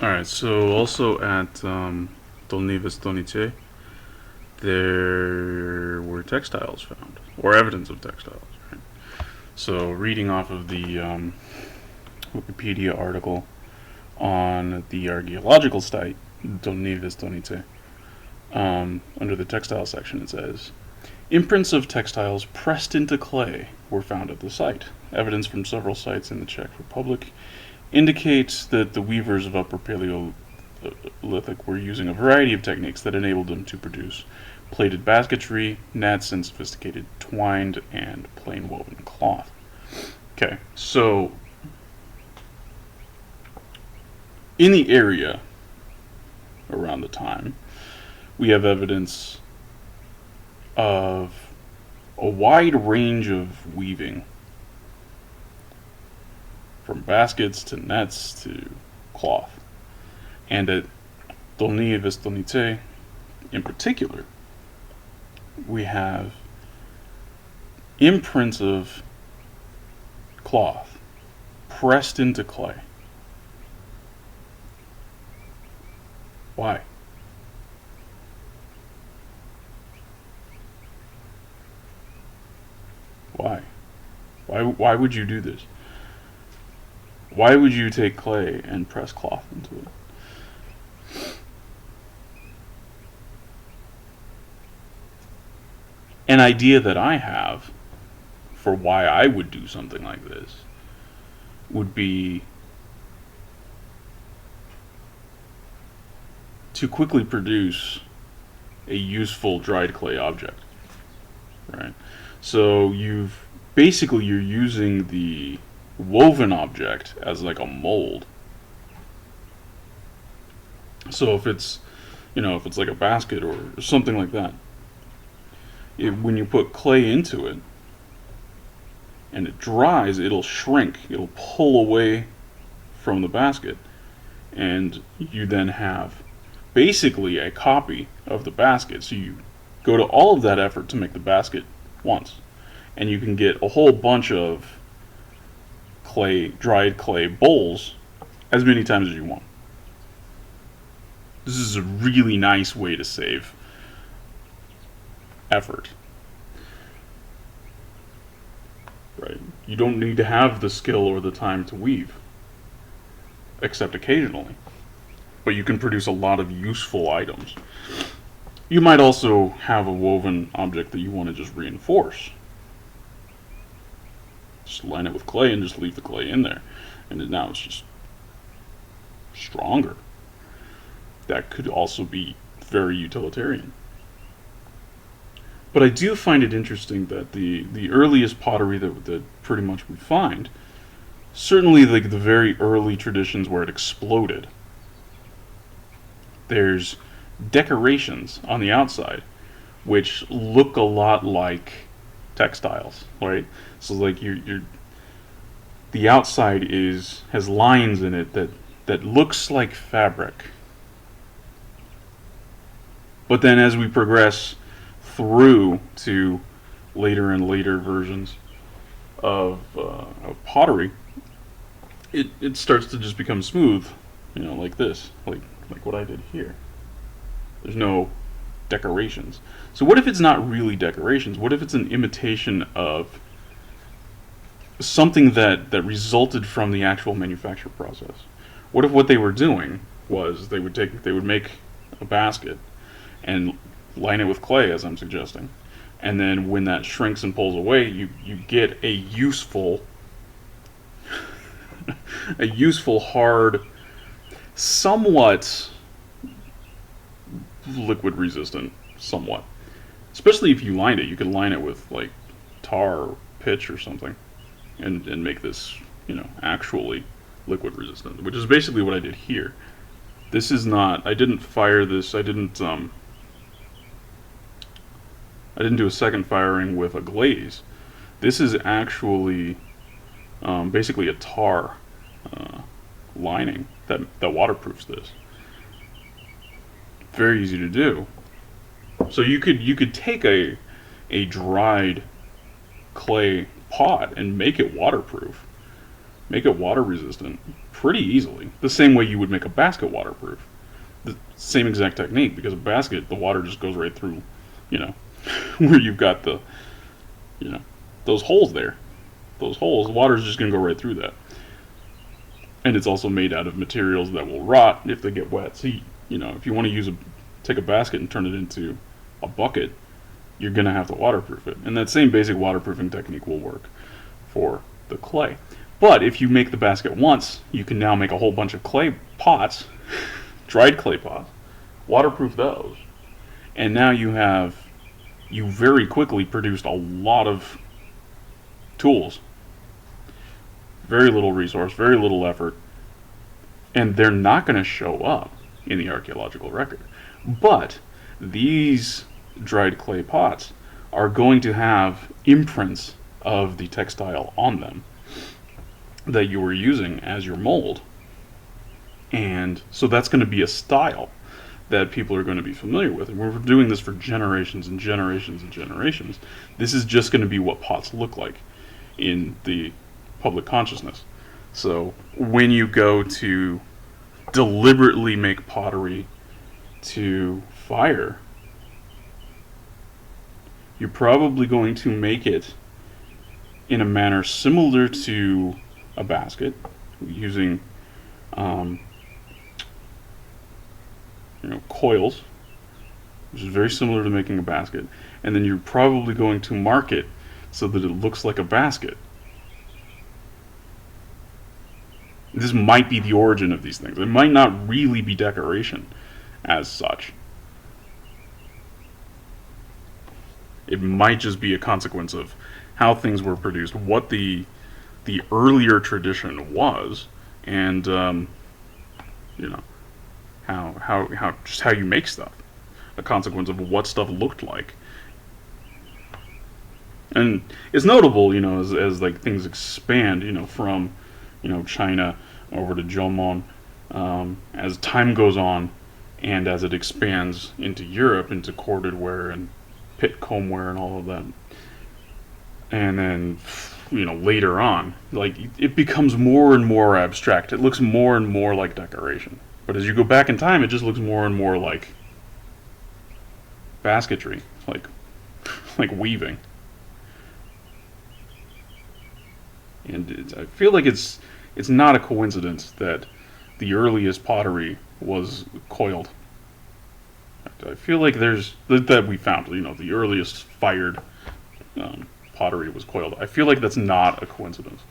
Alright, so also at Dolni Vestonice, there were textiles found, or evidence of textiles. Right? So, reading off of the Wikipedia article on the archaeological site, Dolni Vestonice, under the textile section, it says imprints of textiles pressed into clay were found at the site. Evidence from several sites in the Czech Republic indicates that the weavers of Upper Paleolithic were using a variety of techniques that enabled them to produce plaited basketry, nets, and sophisticated twined and plain woven cloth. Okay, so in the area around the time, we have evidence of a wide range of weaving, from baskets to nets to cloth. And at Dolni Vestonice in particular, we have imprints of cloth pressed into clay. Why? Why? Why would you do this? Why would you take clay and press cloth into it? An idea that I have for why I would do something like this would be to quickly produce a useful dried clay object, right? So you're using the woven object as like a mold. So if it's like a basket or something like that, when you put clay into it and it dries, it'll shrink, it'll pull away from the basket, and you then have basically a copy of the basket. So you go to all of that effort to make the basket once, and you can get a whole bunch of dried clay bowls as many times as you want. This is a really nice way to save effort. Right? You don't need to have the skill or the time to weave, except occasionally. But you can produce a lot of useful items. You might also have a woven object that you want to just reinforce. Just line it with clay and just leave the clay in there. And now it's just stronger. That could also be very utilitarian. But I do find it interesting that the earliest pottery that pretty much we find, certainly like the very early traditions where it exploded, there's decorations on the outside which look a lot like textiles, right? So like the outside has lines in it that looks like fabric. But then as we progress through to later and later versions of pottery, it starts to just become smooth, like this, like what I did here. There's no decorations. So what if it's not really decorations? What if it's an imitation of something that resulted from the actual manufacture process? What if what they were doing was they would make a basket and line it with clay, as I'm suggesting, and then when that shrinks and pulls away, you get a useful a useful hard, somewhat liquid resistant, somewhat. Especially if you lined it, you could line it with like tar or pitch or something, and make this, actually liquid resistant, which is basically what I did here. This is not. I didn't fire this. I didn't do a second firing with a glaze. This is actually basically a tar lining that waterproofs this. Very easy to do. So you could take a dried clay pot and make it waterproof. make it water resistant pretty easily. The same way you would make a basket waterproof. The same exact technique, because a basket, the water just goes right through, you know, where you've got the, you know, those holes there. Those holes, the water's just going to go right through that. And it's also made out of materials that will rot if they get wet. So, you know, if you want to take a basket and turn it into a bucket, you're going to have to waterproof it. And that same basic waterproofing technique will work for the clay. But if you make the basket once, you can now make a whole bunch of clay pots, dried clay pots, waterproof those, and now you very quickly produced a lot of tools. Very little resource, very little effort, and they're not going to show up in the archaeological record. But these dried clay pots are going to have imprints of the textile on them that you were using as your mold. And so that's going to be a style that people are going to be familiar with. And we're doing this for generations and generations and generations. This is just going to be what pots look like in the public consciousness. So when you go to deliberately make pottery to fire, you're probably going to make it in a manner similar to a basket, using coils, which is very similar to making a basket, and then you're probably going to mark it so that it looks like a basket. This might be the origin of these things. It might not really be decoration as such. It might just be a consequence of how things were produced, what the earlier tradition was, and how you make stuff. A consequence of what stuff looked like. And it's notable, as like things expand, from China over to Jomon, as time goes on, and as it expands into Europe, into corded ware and pit comb ware and all of that. And then, later on, like, it becomes more and more abstract. It looks more and more like decoration. But as you go back in time, it just looks more and more like basketry, like weaving. And I feel like it's not a coincidence that the earliest pottery was coiled. I feel like that we found, the earliest fired pottery was coiled. I feel like that's not a coincidence.